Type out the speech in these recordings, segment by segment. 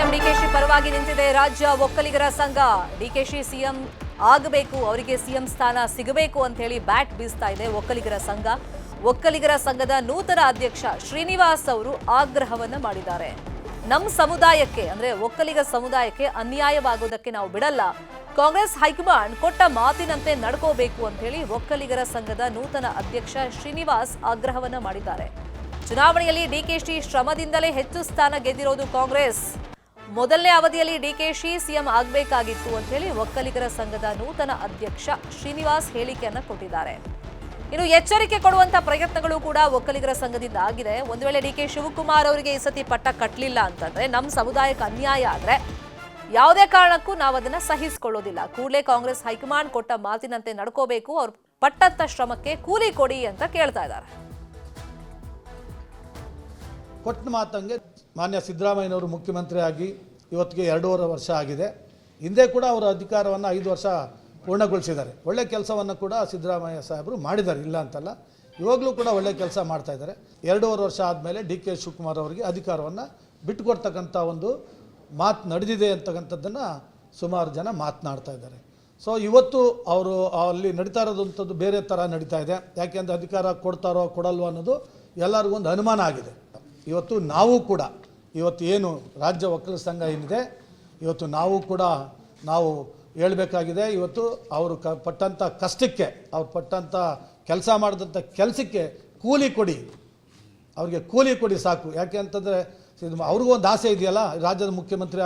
CM DKShi ಪರವಾಗಿ ನಿಂತಿದೆ ರಾಜ್ಯ ಒಕ್ಕಲಿಗರ ಸಂಘ. ಡಿಕೆಶಿ ಸಿಎಂ ಆಗಬೇಕು, ಅವರಿಗೆ ಸಿಎಂ ಸ್ಥಾನ ಸಿಗಬೇಕು ಅಂತ ಹೇಳಿ ಬ್ಯಾಟ್ ಬೀಸ್ತಾ ಇದೆ ಒಕ್ಕಲಿಗರ ಸಂಘ. ಒಕ್ಕಲಿಗರ ಸಂಘದ ನೂತನ ಅಧ್ಯಕ್ಷ ಶ್ರೀನಿವಾಸ್ ಅವರು ಆಗ್ರಹವನ್ನ ಮಾಡಿದ್ದಾರೆ. ನಮ್ಮ ಸಮುದಾಯಕ್ಕೆ ಅಂದ್ರೆ ಒಕ್ಕಲಿಗ ಸಮುದಾಯಕ್ಕೆ ಅನ್ಯಾಯವಾಗೋದಕ್ಕೆ ನಾವು ಬಿಡಲ್ಲ. ಕಾಂಗ್ರೆಸ್ ಹೈಕಮಾಂಡ್ ಕೊಟ್ಟ ಮಾತಿನಂತೆ ನಡ್ಕೋಬೇಕು ಅಂತ ಹೇಳಿ ಒಕ್ಕಲಿಗರ ಸಂಘದ ನೂತನ ಅಧ್ಯಕ್ಷ ಶ್ರೀನಿವಾಸ್ ಆಗ್ರಹವನ್ನ ಮಾಡಿದ್ದಾರೆ. ಚುನಾವಣೆಯಲ್ಲಿ ಡಿಕೆಶಿ ಶ್ರಮದಿಂದಲೇ ಹೆಚ್ಚು ಸ್ಥಾನ ಗೆದ್ದಿರೋದು ಕಾಂಗ್ರೆಸ್. ಮೊದಲನೇ ಅವಧಿಯಲ್ಲಿ ಡಿಕೆಶಿ ಸಿಎಂ ಆಗಬೇಕಾಗಿತ್ತು ಅಂತ ಹೇಳಿ ಒಕ್ಕಲಿಗರ ಸಂಘದ ನೂತನ ಅಧ್ಯಕ್ಷ ಶ್ರೀನಿವಾಸ್ ಹೇಳಿಕೆಯನ್ನ ಕೊಟ್ಟಿದ್ದಾರೆ. ಇನ್ನು ಎಚ್ಚರಿಕೆ ಕೊಡುವಂತ ಪ್ರಯತ್ನಗಳು ಕೂಡ ಒಕ್ಕಲಿಗರ ಸಂಘದಿಂದ ಆಗಿದೆ. ಒಂದು ವೇಳೆ ಡಿಕೆ ಶಿವಕುಮಾರ್ ಅವರಿಗೆ ಈ ಸತಿ ಪಟ್ಟ ಕಟ್ಟಲಿಲ್ಲ ಅಂತಂದ್ರೆ, ನಮ್ಮ ಸಮುದಾಯಕ್ಕೆ ಅನ್ಯಾಯ ಆದ್ರೆ ಯಾವುದೇ ಕಾರಣಕ್ಕೂ ನಾವು ಅದನ್ನ ಸಹಿಸಿಕೊಳ್ಳೋದಿಲ್ಲ. ಕೂಡಲೇ ಕಾಂಗ್ರೆಸ್ ಹೈಕಮಾಂಡ್ ಕೊಟ್ಟ ಮಾತಿನಂತೆ ನಡ್ಕೋಬೇಕು, ಅವ್ರು ಪಟ್ಟಂತ ಶ್ರಮಕ್ಕೆ ಕೂಲಿ ಕೊಡಿ ಅಂತ ಕೇಳ್ತಾ ಇದ್ದಾರೆ. ಕೊಟ್ಟ ಮಾತಂಗೆ ಮಾನ್ಯ ಸಿದ್ದರಾಮಯ್ಯನವರು ಮುಖ್ಯಮಂತ್ರಿ ಆಗಿ ಇವತ್ತಿಗೆ 2.5 ವರ್ಷ ಆಗಿದೆ. ಹಿಂದೆ ಕೂಡ ಅವರ ಅಧಿಕಾರವನ್ನು 5 ವರ್ಷ ಪೂರ್ಣಗೊಳಿಸಿದ್ದಾರೆ. ಒಳ್ಳೆ ಕೆಲಸವನ್ನು ಕೂಡ ಸಿದ್ದರಾಮಯ್ಯ ಸಾಹೇಬರು ಮಾಡಿದ್ದಾರೆ, ಇಲ್ಲ ಅಂತಲ್ಲ. ಇವಾಗಲೂ ಕೂಡ ಒಳ್ಳೆ ಕೆಲಸ ಮಾಡ್ತಾ ಇದ್ದಾರೆ. 2.5 ವರ್ಷ ಆದಮೇಲೆ ಡಿ.ಕೆ. ಶಿವಕುಮಾರ್ ಅವರಿಗೆ ಅಧಿಕಾರವನ್ನು ಬಿಟ್ಟುಕೊಡ್ತಕ್ಕಂಥ ಒಂದು ಮಾತು ನಡೆದಿದೆ ಅಂತಕ್ಕಂಥದ್ದನ್ನು ಸುಮಾರು ಜನ ಮಾತನಾಡ್ತಾ ಇದ್ದಾರೆ. ಸೊ ಇವತ್ತು ಅವರು ಅಲ್ಲಿ ನಡೀತಾ ಇರೋದಂಥದ್ದು ಬೇರೆ ಥರ ನಡೀತಾ ಇದೆ. ಯಾಕೆಂದರೆ ಅಧಿಕಾರ ಕೊಡ್ತಾರೋ ಕೊಡಲ್ವೋ ಅನ್ನೋದು ಎಲ್ಲರಿಗೂ ಒಂದು ಅನುಮಾನ ಆಗಿದೆ. ಇವತ್ತು ನಾವು ಕೂಡ ಇವತ್ತು ಏನು ರಾಜ್ಯ ಒಕ್ಕಲಿಗರ ಸಂಘ ಏನಿದೆ, ಇವತ್ತು ನಾವು ಹೇಳಬೇಕಾಗಿದೆ. ಇವತ್ತು ಅವರು ಪಟ್ಟಂಥ ಕಷ್ಟಕ್ಕೆ, ಅವ್ರು ಪಟ್ಟಂಥ ಕೆಲಸ ಮಾಡಿದಂಥ ಕೆಲಸಕ್ಕೆ ಕೂಲಿ ಕೊಡಿ, ಅವ್ರಿಗೆ ಕೂಲಿ ಕೊಡಿ ಸಾಕು. ಯಾಕೆ ಅಂತಂದರೆ ಅವ್ರಿಗೂ ಒಂದು ಆಸೆ ಇದೆಯಲ್ಲ, ರಾಜ್ಯದ ಮುಖ್ಯಮಂತ್ರಿ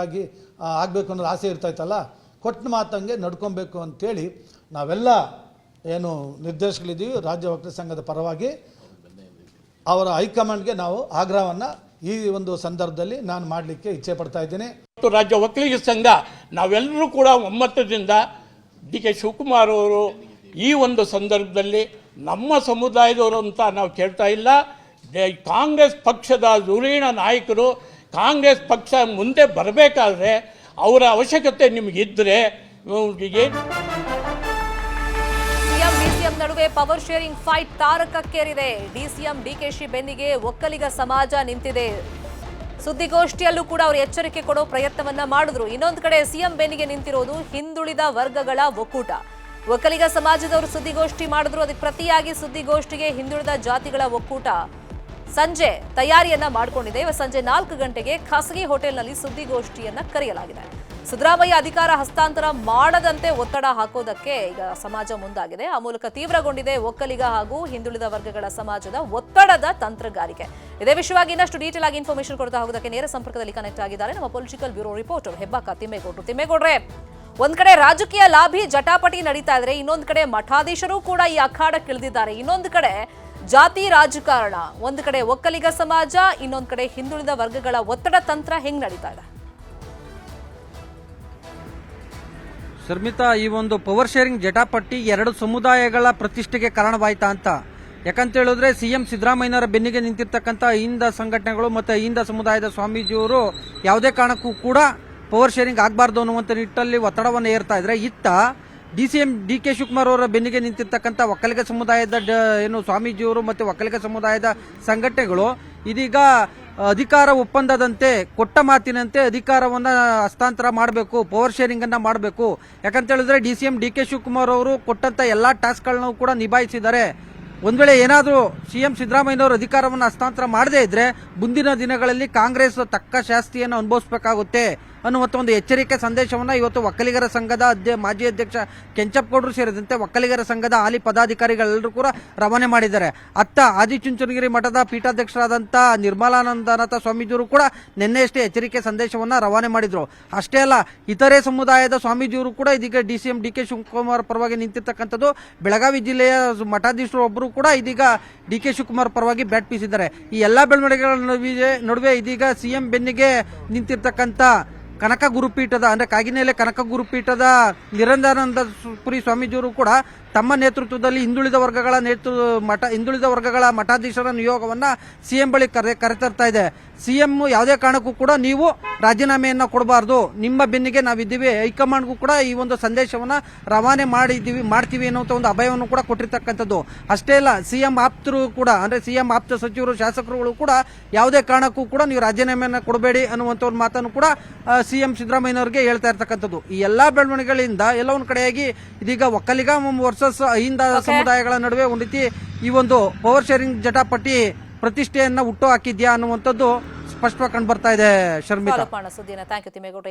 ಆಗಬೇಕು ಅನ್ನೋದು ಆಸೆ ಇರ್ತಾಯಿತ್ತಲ್ಲ. ಕೊಟ್ಟ ಮಾತಂಗೆ ನಡ್ಕೊಬೇಕು ಅಂಥೇಳಿ ನಾವೆಲ್ಲ ಏನು ನಿರ್ದೇಶಕರಿದ್ದೀವಿ ರಾಜ್ಯ ಒಕ್ಕಲಿಗರ ಸಂಘದ ಪರವಾಗಿ ಅವರ ಹೈಕಮಾಂಡ್ಗೆ ನಾವು ಆಗ್ರಹವನ್ನು ಈ ಒಂದು ಸಂದರ್ಭದಲ್ಲಿ ನಾನು ಮಾಡಲಿಕ್ಕೆ ಇಚ್ಛೆ ಪಡ್ತಾ ಇದ್ದೇನೆ. ರಾಜ್ಯ ಒಕ್ಕಲಿಗರ ಸಂಘ ನಾವೆಲ್ಲರೂ ಕೂಡ ಒಮ್ಮತದಿಂದ ಡಿ.ಕೆ. ಶಿವಕುಮಾರ್ ಅವರು ಈ ಒಂದು ಸಂದರ್ಭದಲ್ಲಿ ನಮ್ಮ ಸಮುದಾಯದವರು ಅಂತ ನಾವು ಕೇಳ್ತಾ ಇಲ್ಲ. ಕಾಂಗ್ರೆಸ್ ಪಕ್ಷದ ಧುರೀಣ ನಾಯಕರು ಕಾಂಗ್ರೆಸ್ ಪಕ್ಷ ಮುಂದೆ ಬರಬೇಕಾದ್ರೆ ಅವರ ಅವಶ್ಯಕತೆ ನಿಮಗಿದ್ದರೆ ಡಿಸಿಎಂ ನಡುವೆ ಪವರ್ ಶೇರಿಂಗ್ ಫೈಟ್ ತಾರಕಕ್ಕೇರಿದೆ. ಡಿಸಿಎಂ ಡಿಕೆಶಿ ಬೆನ್ನಿಗೆ ಒಕ್ಕಲಿಗ ಸಮಾಜ ನಿಂತಿದೆ. ಸುದ್ದಿಗೋಷ್ಠಿಯಲ್ಲೂ ಕೂಡ ಅವರು ಎಚ್ಚರಿಕೆ ಕೊಡೋ ಪ್ರಯತ್ನವನ್ನ ಮಾಡಿದ್ರು. ಇನ್ನೊಂದು ಕಡೆ ಸಿಎಂ ಬೆನ್ನಿಗೆ ನಿಂತಿರೋದು ಹಿಂದುಳಿದ ವರ್ಗಗಳ ಒಕ್ಕೂಟ. ಒಕ್ಕಲಿಗ ಸಮಾಜದವರು ಸುದ್ದಿಗೋಷ್ಠಿ ಮಾಡಿದ್ರು. ಅದಕ್ಕೆ ಪ್ರತಿಯಾಗಿ ಸುದ್ದಿಗೋಷ್ಠಿಗೆ ಹಿಂದುಳಿದ ಜಾತಿಗಳ ಒಕ್ಕೂಟ ಸಂಜೆ ತಯಾರಿಯನ್ನ ಮಾಡಿಕೊಂಡಿದೆ. ಸಂಜೆ 4 ಗಂಟೆಗೆ ಖಾಸಗಿ ಹೋಟೆಲ್ನಲ್ಲಿ ಸುದ್ದಿಗೋಷ್ಠಿಯನ್ನ ಕರೆಯಲಾಗಿದೆ. ಸಿದ್ದರಾಮಯ್ಯ ಅಧಿಕಾರ ಹಸ್ತಾಂತರ ಮಾಡದಂತೆ ಒತ್ತಡ ಹಾಕೋದಕ್ಕೆ ಈಗ ಸಮಾಜ ಮುಂದಾಗಿದೆ. ಆ ಮೂಲಕ ತೀವ್ರಗೊಂಡಿದೆ ಒಕ್ಕಲಿಗ ಹಾಗೂ ಹಿಂದುಳಿದ ವರ್ಗಗಳ ಸಮಾಜದ ಒತ್ತಡದ ತಂತ್ರಗಾರಿಕೆ. ಇದೇ ವಿಷಯವಾಗಿ ಇನ್ನಷ್ಟು ಡೀಟೇಲ್ ಆಗಿ ಇನ್ಫಾರ್ಮೇಶನ್ ಕೊಡ್ತಾ ಹೋಗೋದಕ್ಕೆ ನೇರ ಸಂಪರ್ಕದಲ್ಲಿ ಕನೆಕ್ಟ್ ಆಗಿದ್ದಾರೆ ನಮ್ಮ ಪೊಲಿಟಿಕಲ್ ಬ್ಯೂರೋ ರಿಪೋರ್ಟರ್ ಹೆಬ್ಬಾಕ ತಿಮ್ಮೇಗೌಡ್ರೆ. ಒಂದ್ ಕಡೆ ರಾಜಕೀಯ ಲಾಭಿ ಜಟಾಪಟಿ ನಡೀತಾ ಇದ್ರೆ, ಇನ್ನೊಂದು ಕಡೆ ಮಠಾಧೀಶರು ಕೂಡ ಈ ಅಖಾಡಕ್ಕಿಳಿದಿದ್ದಾರೆ. ಇನ್ನೊಂದು ಕಡೆ ಜಾತಿ ರಾಜಕಾರಣ, ಒಂದು ಕಡೆ ಒಕ್ಕಲಿಗ ಸಮಾಜ, ಇನ್ನೊಂದು ಕಡೆ ಹಿಂದುಳಿದ ವರ್ಗಗಳ ಒತ್ತಡ ತಂತ್ರ ಹೆಂಗ್ ನಡೀತಾ ಇದೆ? ಶರ್ಮಿತಾ, ಈ ಒಂದು ಪವರ್ ಶೇರಿಂಗ್ ಜಟಾಪಟ್ಟಿ 2 ಸಮುದಾಯಗಳ ಪ್ರತಿಷ್ಠೆಗೆ ಕಾರಣವಾಯ್ತಾ ಅಂತ. ಯಾಕಂತ ಹೇಳಿದ್ರೆ ಸಿಎಂ ಸಿದ್ದರಾಮಯ್ಯನವರ ಬೆನ್ನಿಗೆ ನಿಂತಿರ್ತಕ್ಕಂಥ ಅಹಿಂದ ಸಂಘಟನೆಗಳು ಮತ್ತು ಅಹಿಂದ ಸಮುದಾಯದ ಸ್ವಾಮೀಜಿಯವರು ಯಾವುದೇ ಕಾರಣಕ್ಕೂ ಕೂಡ ಪವರ್ ಶೇರಿಂಗ್ ಆಗಬಾರ್ದು ಅನ್ನುವಂಥ ನಿಟ್ಟಲ್ಲಿ ಒತ್ತಡವನ್ನು ಏರ್ತಾ ಇದ್ರೆ, ಇತ್ತ ಡಿಸಿಎಂ ಡಿ.ಕೆ. ಶಿವಕುಮಾರ್ ಅವರ ಬೆನ್ನಿಗೆ ನಿಂತಿರ್ತಕ್ಕಂಥ ಒಕ್ಕಲಿಗ ಸಮುದಾಯದ ಏನು ಸ್ವಾಮೀಜಿಯವರು ಮತ್ತು ಒಕ್ಕಲಿಗ ಸಮುದಾಯದ ಸಂಘಟನೆಗಳು ಇದೀಗ ಅಧಿಕಾರ ಒಪ್ಪಂದದಂತೆ ಕೊಟ್ಟ ಮಾತಿನಂತೆ ಅಧಿಕಾರವನ್ನ ಹಸ್ತಾಂತರ ಮಾಡಬೇಕು, ಪವರ್ ಶೇರಿಂಗ್ ಅನ್ನ ಮಾಡಬೇಕು. ಯಾಕಂತ ಹೇಳಿದ್ರೆ ಡಿಸಿಎಂ ಡಿ.ಕೆ. ಶಿವಕುಮಾರ್ ಅವರು ಕೊಟ್ಟಂತ ಎಲ್ಲಾ ಟಾಸ್ಕ್ಗಳನ್ನು ಕೂಡ ನಿಭಾಯಿಸಿದ್ದಾರೆ. ಒಂದ್ ವೇಳೆ ಏನಾದರೂ ಸಿಎಂ ಸಿದ್ದರಾಮಯ್ಯನವರು ಅಧಿಕಾರವನ್ನು ಹಸ್ತಾಂತರ ಮಾಡದೇ ಇದ್ರೆ ಮುಂದಿನ ದಿನಗಳಲ್ಲಿ ಕಾಂಗ್ರೆಸ್ ತಕ್ಕ ಶಾಸ್ತಿಯನ್ನು ಅನುಭವಿಸಬೇಕಾಗುತ್ತೆ ಅನ್ನುವಂಥ ಒಂದು ಎಚ್ಚರಿಕೆ ಸಂದೇಶವನ್ನ ಇವತ್ತು ಒಕ್ಕಲಿಗರ ಸಂಘದ ಮಾಜಿ ಅಧ್ಯಕ್ಷ ಕೆಂಚಪ್ಪಗೌಡರು ಸೇರಿದಂತೆ ಒಕ್ಕಲಿಗರ ಸಂಘದ ಹಾಲಿ ಪದಾಧಿಕಾರಿಗಳೆಲ್ಲರೂ ಕೂಡ ರವಾನೆ ಮಾಡಿದ್ದಾರೆ. ಅತ್ತ ಆದಿಚುಂಚನಗಿರಿ ಮಠದ ಪೀಠಾಧ್ಯಕ್ಷರಾದಂಥ ನಿರ್ಮಲಾನಂದನಾಥ ಸ್ವಾಮೀಜಿಯವರು ಕೂಡ ನಿನ್ನೆಯಷ್ಟೇ ಎಚ್ಚರಿಕೆ ಸಂದೇಶವನ್ನ ರವಾನೆ ಮಾಡಿದ್ರು. ಅಷ್ಟೇ ಅಲ್ಲ, ಇತರೆ ಸಮುದಾಯದ ಸ್ವಾಮೀಜಿಯವರು ಕೂಡ ಇದೀಗ ಡಿಸಿಎಂ ಡಿ.ಕೆ. ಶಿವಕುಮಾರ್ ಪರವಾಗಿ ನಿಂತಿರ್ತಕ್ಕಂಥದ್ದು. ಬೆಳಗಾವಿ ಜಿಲ್ಲೆಯ ಮಠಾಧೀಶರು ಒಬ್ಬರು ಕೂಡ ಇದೀಗ ಡಿ.ಕೆ. ಶಿವಕುಮಾರ್ ಪರವಾಗಿ ಬ್ಯಾಟ್ ಬೀಸಿದ್ದಾರೆ. ಈ ಎಲ್ಲಾ ಬೆಳವಣಿಗೆಗಳ ನಡುವೆ ಇದೀಗ ಸಿಎಂ ಬೆನ್ನಿಗೆ ನಿಂತಿರ್ತಕ್ಕಂಥ ಕನಕ ಗುರುಪೀಠದ ಅಂದ್ರೆ ಕಾಗಿನೆಲೆ ಕನಕ ಗುರುಪೀಠದ ನಿರಂಜನಾನಂದ ಪುರಿ ಸ್ವಾಮೀಜಿಯವರು ಕೂಡ ತಮ್ಮ ನೇತೃತ್ವದಲ್ಲಿ ಹಿಂದುಳಿದ ವರ್ಗಗಳ ಮಠಾಧೀಶರ ನಿಯೋಗವನ್ನ ಸಿಎಂ ಬಳಿ ಕರೆತರ್ತಾ ಇದೆ. ಸಿಎಂ ಯಾವುದೇ ಕಾರಣಕ್ಕೂ ಕೂಡ ನೀವು ರಾಜೀನಾಮೆಯನ್ನ ಕೊಡಬಾರ್ದು, ನಿಮ್ಮ ಬೆನ್ನಿಗೆ ನಾವಿದ್ದೀವಿ, ಹೈಕಮಾಂಡ್ಗೂ ಕೂಡ ಈ ಒಂದು ಸಂದೇಶವನ್ನ ರವಾನೆ ಮಾಡ್ತೀವಿ ಅನ್ನುವಂಥ ಒಂದು ಅಭಯವನ್ನು ಕೂಡ ಕೊಟ್ಟಿರ್ತಕ್ಕಂಥದ್ದು. ಅಷ್ಟೇ ಅಲ್ಲ, ಸಿಎಂ ಆಪ್ತರು ಕೂಡ ಅಂದ್ರೆ ಸಿಎಂ ಆಪ್ತ ಸಚಿವರು, ಶಾಸಕರುಗಳು ಕೂಡ ಯಾವುದೇ ಕಾರಣಕ್ಕೂ ಕೂಡ ನೀವು ರಾಜೀನಾಮೆಯನ್ನ ಕೊಡಬೇಡಿ ಅನ್ನುವಂಥ ಒಂದು ಮಾತನ್ನು ಕೂಡ ಸಿಎಂ ಸಿದ್ದರಾಮಯ್ಯನವರಿಗೆ ಹೇಳ್ತಾ ಇರ್ತಕ್ಕಂಥದ್ದು. ಈ ಎಲ್ಲಾ ಬೆಳವಣಿಗೆಗಳಿಂದ ಎಲ್ಲ ಒಂದ್ ಕಡೆಯಾಗಿ ಇದೀಗ ಒಕ್ಕಲಿಗ ವರ್ಸಸ್ ಅಹಿಂದ ಸಮುದಾಯಗಳ ನಡುವೆ ಒಂದು ರೀತಿ ಈ ಒಂದು ಪವರ್ ಶೇರಿಂಗ್ ಜಟಾಪಟಿ ಪ್ರತಿಷ್ಠೆಯನ್ನ ಹುಟ್ಟು ಹಾಕಿದ್ಯಾ ಅನ್ನುವಂಥದ್ದು ಸ್ಪಷ್ಟವಾಗಿ ಕಂಡು ಬರ್ತಾ ಇದೆ. ಶರ್ಮಿತಾ, ಸುದ್ದಿನ ಥ್ಯಾಂಕ್ ಯು ತಿಮ್ಮೇಗೌಡ.